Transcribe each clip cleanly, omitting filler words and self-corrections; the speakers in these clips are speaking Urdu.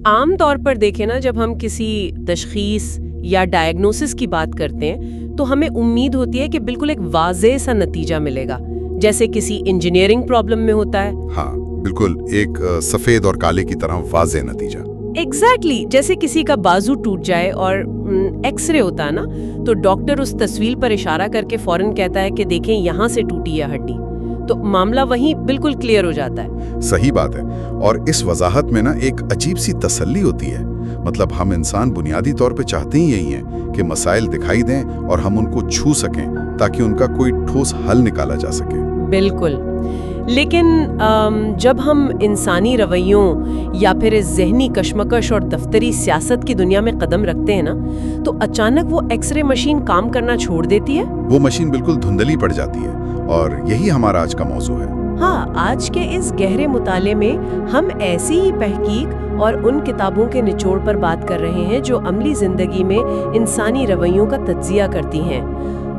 عام طور پر دیکھیں نا، جب ہم کسی تشخیص یا ڈائگنوسس کی بات کرتے ہیں تو ہمیں امید ہوتی ہے کہ بالکل ایک واضح سا نتیجہ ملے گا، جیسے کسی انجینئرنگ پرابلم میں ہوتا ہے۔ ہاں بالکل، ایک سفید اور کالے کی طرح واضح نتیجہ۔ ایگزیکٹلی، جیسے کسی کا بازو ٹوٹ جائے اور ایکس رے ہوتا ہے نا، تو ڈاکٹر اس تصویر پر اشارہ کر کے فوراً کہتا ہے کہ دیکھیں یہاں سے ٹوٹی ہے ہڈی، تو معاملہ وہیں بالکل کلیئر ہو جاتا ہے۔ صحیح بات ہے، اور اس وضاحت میں نا ایک عجیب سی تسلی ہوتی ہے۔ مطلب ہم انسان بنیادی طور پہ چاہتے ہی یہی ہیں کہ مسائل دکھائی دیں اور ہم ان کو چھو سکیں تاکہ ان کا کوئی ٹھوس حل نکالا جا سکے۔ بالکل، لیکن جب ہم انسانی رویوں یا پھر اس ذہنی کشمکش اور دفتری سیاست کی دنیا میں قدم رکھتے ہیں نا، تو اچانک وہ ایکس رے مشین کام کرنا چھوڑ دیتی ہے۔ وہ مشین بالکل دھندلی پڑ جاتی ہے، اور یہی ہمارا آج کا موضوع ہے۔ ہاں، آج کے اس گہرے مطالعے میں ہم ایسی ہی تحقیق اور ان کتابوں کے نچوڑ پر بات کر رہے ہیں جو عملی زندگی میں انسانی رویوں کا تجزیہ کرتی ہیں۔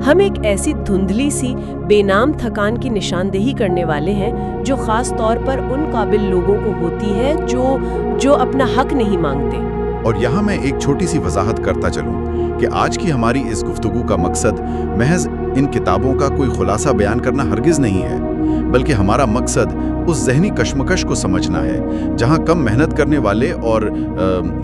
ہم ایک ایسی دھندلی سی بے نام تھکان کی نشاندہی کرنے والے ہیں جو خاص طور پر ان قابل لوگوں کو ہوتی ہے جو اپنا حق نہیں مانگتے۔ اور یہاں میں ایک چھوٹی سی وضاحت کرتا چلوں کہ آج کی ہماری اس گفتگو کا مقصد محض ان کتابوں کا کوئی خلاصہ بیان کرنا ہرگز نہیں ہے، بلکہ ہمارا مقصد اس ذہنی کشمکش کو سمجھنا ہے جہاں کم محنت کرنے والے اور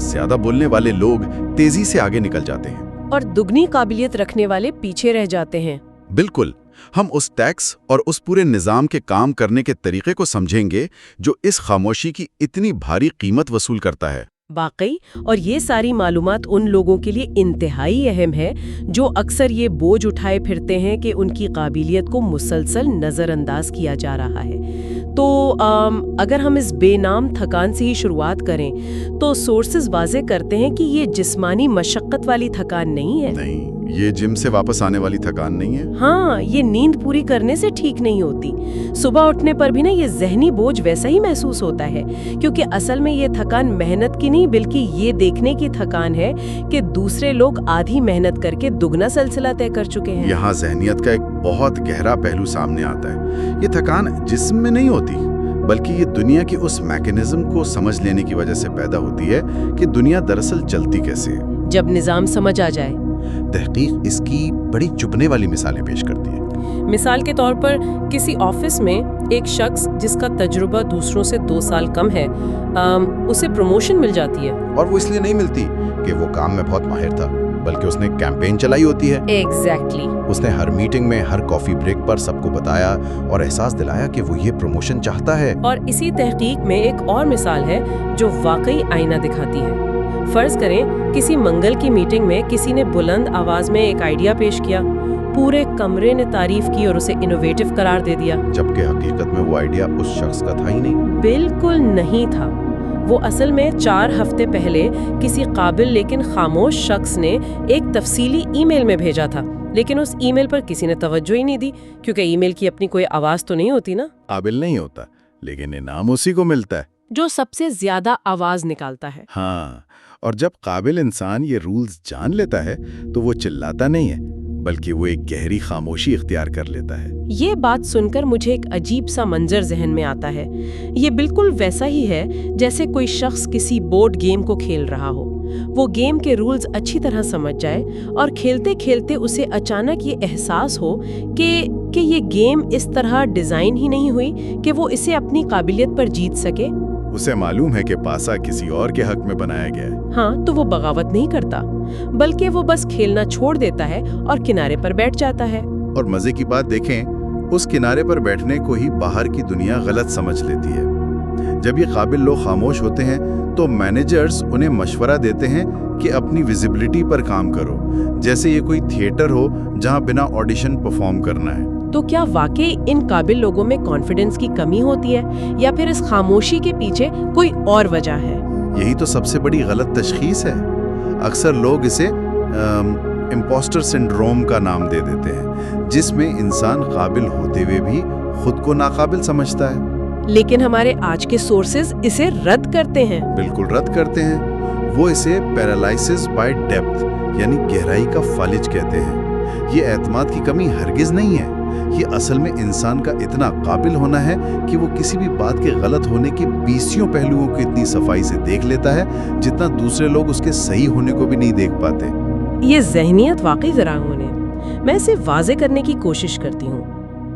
زیادہ بولنے والے لوگ تیزی سے آگے نکل جاتے ہیں اور دگنی قابلیت رکھنے والے پیچھے رہ جاتے ہیں۔ بالکل، ہم اس ٹیکس اور اس پورے نظام کے کام کرنے کے طریقے کو سمجھیں گے جو اس خاموشی کی اتنی بھاری قیمت وصول کرتا ہے۔ واقعی، اور یہ ساری معلومات ان لوگوں کے لیے انتہائی اہم ہے جو اکثر یہ بوجھ اٹھائے پھرتے ہیں کہ ان کی قابلیت کو مسلسل نظر انداز کیا جا رہا ہے۔ تو اگر ہم اس بے نام تھکان سے ہی شروعات کریں تو سورسز واضح کرتے ہیں کہ یہ جسمانی مشقت والی تھکان نہیں ہے۔ نہیں، یہ جم سے واپس آنے والی تھکان نہیں ہے۔ ہاں، یہ نیند پوری کرنے سے ٹھیک نہیں ہوتی۔ صبح اٹھنے پر بھی نا یہ ذہنی بوجھ ویسا ہی محسوس ہوتا ہے، کیونکہ اصل میں یہ تھکان محنت کی نہیں بلکہ یہ دیکھنے کی تھکان ہے کہ دوسرے لوگ آدھی محنت کر کے دگنا سلسلہ طے کر چکے ہیں۔ یہاں ذہنیت کا ایک بہت گہرا پہلو سامنے آتا ہے۔ یہ تھکان جسم میں نہیں ہوتی بلکہ یہ دنیا کی اس میکینزم کو سمجھ لینے کی وجہ سے پیدا ہوتی ہے کہ دنیا دراصل چلتی کیسے ہے۔ جب نظام سمجھ آ جائے۔ تحقیق اس کی بڑی چبھنے والی مثالیں پیش کرتی ہے۔ مثال کے طور پر کسی آفس میں ایک شخص جس کا تجربہ دوسروں سے 2 سال کم ہے، اسے پروموشن مل جاتی ہے۔ اور وہ اس لیے نہیں ملتی کہ وہ کام میں بہت ماہر تھا، بلکہ اس نے کیمپین چلائی ہوتی ہے۔ ایگزیکٹلی۔ اس نے ہر میٹنگ میں، ہر کافی بریک پر سب کو بتایا اور احساس دلایا کہ وہ یہ پروموشن چاہتا ہے۔ اور اسی تحقیق میں ایک اور مثال ہے جو واقعی آئینہ دکھاتی ہے۔ فرض کریں کسی منگل کی میٹنگ میں کسی نے بلند آواز میں ایک آئیڈیا پیش کیا، پورے کمرے نے تعریف کی اور اسے انوویٹو قرار دے دیا، جبکہ حقیقت میں وہ آئیڈیا اس شخص کا تھا ہی نہیں۔ بالکل نہیں تھا۔ وہ اصل میں 4 ہفتے پہلے کسی قابل لیکن خاموش شخص نے ایک تفصیلی ای میل میں بھیجا تھا، لیکن اس ای میل پر کسی نے توجہ ہی نہیں دی، کیونکہ ای میل کی اپنی کوئی آواز تو نہیں ہوتی نا۔ قابل نہیں ہوتا، لیکن انعام اسی کو ملتا ہے جو سب سے زیادہ آواز نکالتا ہے۔ ہاں، اور جب قابل انسان یہ رولز جان لیتا ہے تو وہ چلاتا نہیں ہے بلکہ وہ ایک گہری خاموشی اختیار کر لیتا ہے۔ یہ بات سن کر مجھے ایک عجیب سا منظر ذہن میں آتا ہے۔ یہ بالکل ویسا ہی ہے جیسے کوئی شخص کسی بورڈ گیم کو کھیل رہا ہو، وہ گیم کے رولز اچھی طرح سمجھ جائے اور کھیلتے کھیلتے اسے اچانک یہ احساس ہو کہ یہ گیم اس طرح ڈیزائن ہی نہیں ہوئی کہ وہ اسے اپنی قابلیت پر جیت سکے۔ اسے معلوم ہے کہ پاسا کسی اور کے حق میں بنایا گیا ہے۔ ہاں، تو وہ بغاوت نہیں کرتا بلکہ وہ بس کھیلنا چھوڑ دیتا ہے اور کنارے پر بیٹھ جاتا ہے۔ اور مزے کی بات دیکھیں، اس کنارے پر بیٹھنے کو ہی باہر کی دنیا غلط سمجھ لیتی ہے۔ جب یہ قابل لوگ خاموش ہوتے ہیں تو مینیجرز انہیں مشورہ دیتے ہیں کہ اپنی ویزیبلٹی پر کام کرو، جیسے یہ کوئی تھیٹر ہو جہاں بنا آڈیشن پرفارم کرنا ہے۔ تو کیا واقعی ان قابل لوگوں میں کانفیڈنس کی کمی ہوتی ہے یا پھر اس خاموشی کے پیچھے کوئی اور وجہ ہے؟ یہی تو سب سے بڑی غلط تشخیص ہے۔ اکثر لوگ اسے امپوسٹر سنڈروم کا نام دے دیتے ہیں، جس میں انسان قابل ہوتے ہوئے بھی خود کو ناقابل سمجھتا ہے۔ لیکن ہمارے آج کے سورسز اسے رد کرتے ہیں۔ بالکل رد کرتے ہیں۔ وہ اسے پیرالائسس بائی ڈیپتھ یعنی گہرائی کا فالج کہتے ہیں۔ یہ اعتماد کی کمی ہرگز نہیں ہے، یہ اصل میں انسان کا اتنا قابل ہونا ہے کہ وہ کسی بھی بات کے غلط ہونے کی 20 پہلوؤں کو اتنی صفائی سے دیکھ لیتا ہے جتنا دوسرے لوگ اس کے صحیح ہونے کو بھی نہیں دیکھ پاتے۔ یہ ذہنیت واقعی ذرائع ہے۔ میں اسے واضح کرنے کی کوشش کرتی ہوں۔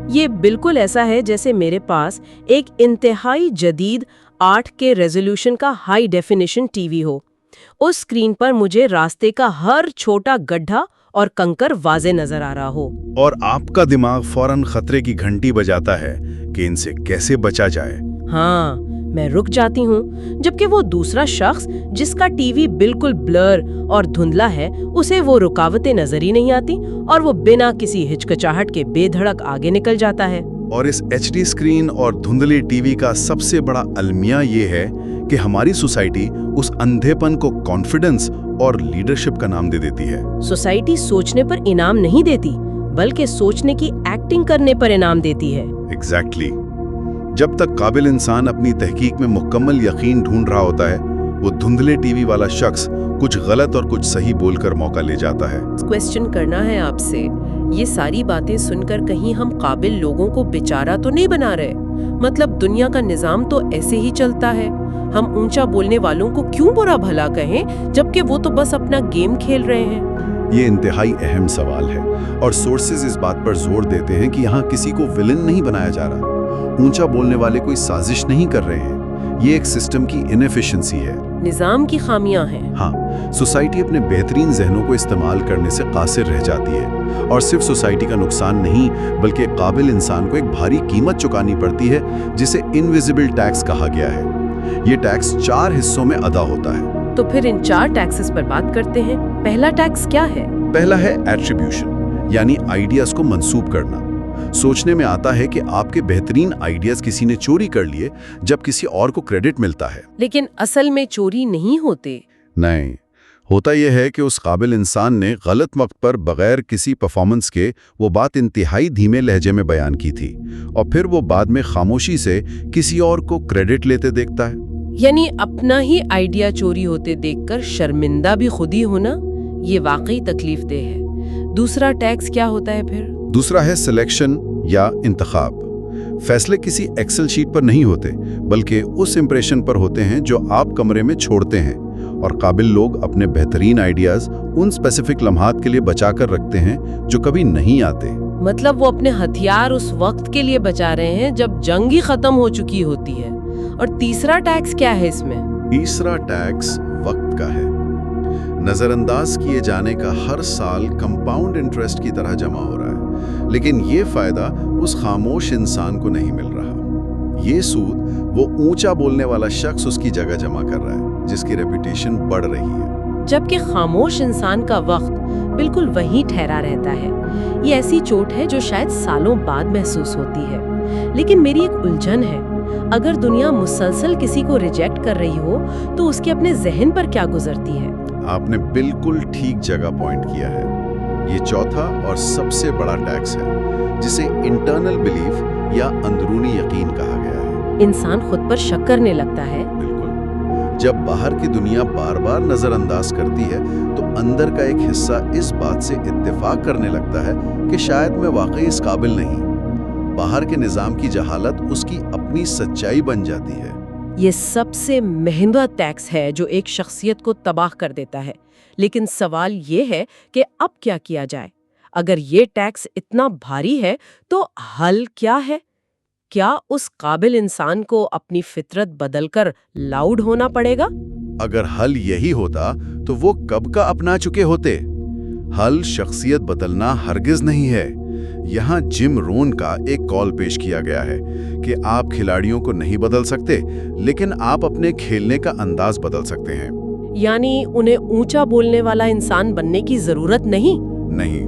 یہ بالکل ایسا ہے جیسے میرے پاس ایک انتہائی جدید 8K ریزولوشن کا ہائی ڈیفینیشن ٹی وی ہو۔ اس اسکرین پر مجھے راستے کا ہر چھوٹا گڈھا اور کنکر واضح نظر آ رہا ہو، اور آپ کا دماغ فوراً خطرے کی گھنٹی بجاتا ہے کہ ان سے کیسے بچا جائے۔ ہاں، میں رک جاتی ہوں، جبکہ وہ دوسرا شخص جس کا ٹی وی بالکل بلر اور دھندلا ہے، اسے وہ رکاوٹیں نظر ہی نہیں آتی اور وہ بنا کسی ہچکچاہٹ کے بے دھڑک آگے نکل جاتا ہے۔ اور اس ایچ ڈی اسکرین اور دھندلی ٹی وی کا سب سے بڑا المیہ یہ ہے کہ ہماری سوسائٹی اس اندھے پن کو کانفیڈنس اور لیڈرشپ کا نام دے دیتی ہے۔ سوسائٹی سوچنے پر انعام نہیں دیتی، بلکہ سوچنے کی ایکٹنگ کرنے پر انعام دیتی ہے۔ ایگزیکٹلی۔ جب تک قابل انسان اپنی تحقیق میں مکمل یقین ڈھونڈ رہا ہوتا ہے، وہ دھندلے ٹی وی والا شخص کچھ غلط اور کچھ صحیح بول کر موقع لے جاتا ہے۔ کویسچن کرنا ہے آپ سے، یہ ساری باتیں سن کر کہیں ہم قابل لوگوں کو بیچارہ تو نہیں بنا رہے؟ مطلب دنیا کا نظام تو ایسے ہی چلتا ہے، ہم اونچا بولنے والوں کو کیوں برا بھلا کہیں جبکہ وہ تو بس اپنا گیم کھیل رہے ہیں؟ یہ انتہائی اہم سوال ہے، اور سورسز اس بات پر زور دیتے ہیں کہ یہاں کسی کو ویلن نہیں بنایا جا رہا، اونچا بولنے والے کوئی سازش نہیں کر رہے ہیں، یہ ایک سسٹم کی انیفیشنسی ہے، نظام کی خامیاں ہیں۔ ہاں، سوسائٹی اپنے بہترین ذہنوں کو استعمال کرنے سے قاصر رہ جاتی ہے، اور صرف سوسائٹی کا نقصان نہیں بلکہ قابل انسان کو ایک بھاری قیمت چکانی پڑتی ہے جسے انویزیبل ٹیکس کہا گیا ہے۔ یہ ٹیکس 4 حصوں میں ادا ہوتا ہے۔ تو پھر ان 4 ٹیکسز پر بات کرتے ہیں۔ پہلا ٹیکس کیا ہے؟ پہلا ہے ایٹریبیوشن، یعنی آئیڈیاز کو منسوب کرنا۔ سوچنے میں آتا ہے کہ آپ کے بہترین آئیڈیاز کسی نے چوری کر لیے جب کسی اور کو کریڈٹ ملتا ہے۔ لیکن اصل میں چوری نہیں ہوتے۔ نہیں، ہوتا یہ ہے کہ اس قابل انسان نے غلط وقت پر بغیر کسی پرفارمنس کے وہ بات انتہائی دھیمے لہجے میں بیان کی تھی، اور پھر وہ بعد میں خاموشی سے کسی اور کو کریڈٹ لیتے دیکھتا ہے۔ یعنی اپنا ہی آئیڈیا چوری ہوتے دیکھ کر شرمندہ بھی خود ہی ہونا، یہ واقعی تکلیف دہ ہے۔ دوسرا ٹیکس کیا ہوتا ہے پھر؟ دوسرا ہے سلیکشن یا انتخاب۔ فیصلے کسی ایکسل شیٹ پر نہیں ہوتے بلکہ اس امپریشن پر ہوتے ہیں جو آپ کمرے میں چھوڑتے ہیں، اور قابل لوگ اپنے بہترین آئیڈیاز ان اسپیسیفک لمحات کے لیے بچا کر رکھتے ہیں جو کبھی نہیں آتے۔ مطلب وہ اپنے ہتھیار اس وقت کے لیے بچا رہے ہیں جب جنگ ہی ختم ہو چکی ہوتی ہے۔ اور تیسرا ٹیکس کیا ہے اس میں؟ تیسرا ٹیکس وقت کا ہے۔ نظر انداز کیے جانے کا ہر سال کمپاؤنڈ انٹرسٹ کی طرح جمع ہو رہا ہے، لیکن یہ فائدہ اس خاموش انسان کو نہیں مل رہا۔ یہ سود وہ اونچا بولنے والا شخص اس کی جگہ جمع کر رہا ہے جس کی ریپوٹیشن بڑھ رہی ہے، جبکہ خاموش انسان کا وقت بالکل وہیں ٹھہرا رہتا ہے۔ یہ ایسی چوٹ ہے جو شاید سالوں بعد محسوس ہوتی ہے۔ لیکن میری ایک الجھن ہے، اگر دنیا مسلسل کسی کو ریجیکٹ کر رہی ہو تو اس کے اپنے ذہن پر کیا گزرتی ہے؟ آپ نے بالکل ٹھیک جگہ پوائنٹ کیا ہے۔ یہ چوتھا اور سب سے بڑا ٹیکس ہے جسے انٹرنل بلیف یا اندرونی یقین کہا گیا ہے۔ انسان خود پر شک کرنے لگتا ہے۔ بالکل، جب باہر کی دنیا بار بار نظر انداز کرتی ہے تو اندر کا ایک حصہ اس بات سے اتفاق کرنے لگتا ہے کہ شاید میں واقعی اس قابل نہیں۔ باہر کے نظام کی جہالت اس کی اپنی سچائی بن جاتی ہے۔ یہ سب سے مہنگا ٹیکس ہے جو ایک شخصیت کو تباہ کر دیتا ہے۔ لیکن سوال یہ ہے کہ اب کیا کیا جائے؟ اگر یہ ٹیکس اتنا بھاری ہے تو حل کیا ہے؟ کیا اس قابل انسان کو اپنی فطرت بدل کر لاؤڈ ہونا پڑے گا؟ اگر حل یہی ہوتا تو وہ کب کا اپنا چکے ہوتے۔ حل شخصیت بدلنا ہرگز نہیں ہے۔ یہاں جم رون کا ایک کال پیش کیا گیا ہے کہ آپ کھلاڑیوں کو نہیں بدل سکتے، لیکن آپ اپنے کھیلنے کا انداز بدل سکتے ہیں۔ یعنی انہیں اونچا بولنے والا انسان بننے کی ضرورت نہیں؟ نہیں،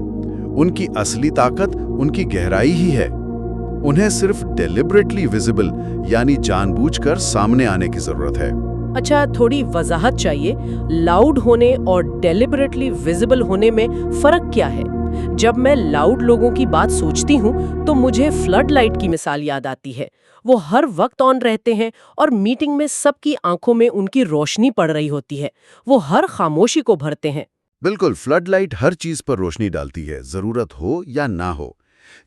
ان کی اصلی طاقت ان کی گہرائی ہی ہے۔ انہیں صرف ڈیلیبریٹلی ویزیبل یعنی جان بوجھ کر سامنے آنے کی ضرورت ہے۔ اچھا، تھوڑی وضاحت چاہیے۔ لاؤڈ ہونے اور ڈیلیبریٹلی ویزیبل ہونے میں فرق کیا ہے؟ جب میں لاؤڈ لوگوں کی بات سوچتی ہوں تو مجھے فلڈ لائٹ کی مثال یاد آتی ہے۔ وہ ہر وقت آن رہتے ہیں اور میٹنگ میں سب کی آنکھوں میں ان کی روشنی پڑ رہی ہوتی ہے۔ وہ ہر خاموشی کو بھرتے ہیں۔ بالکل، فلڈ لائٹ ہر چیز پر روشنی ڈالتی ہے، ضرورت ہو یا نہ ہو۔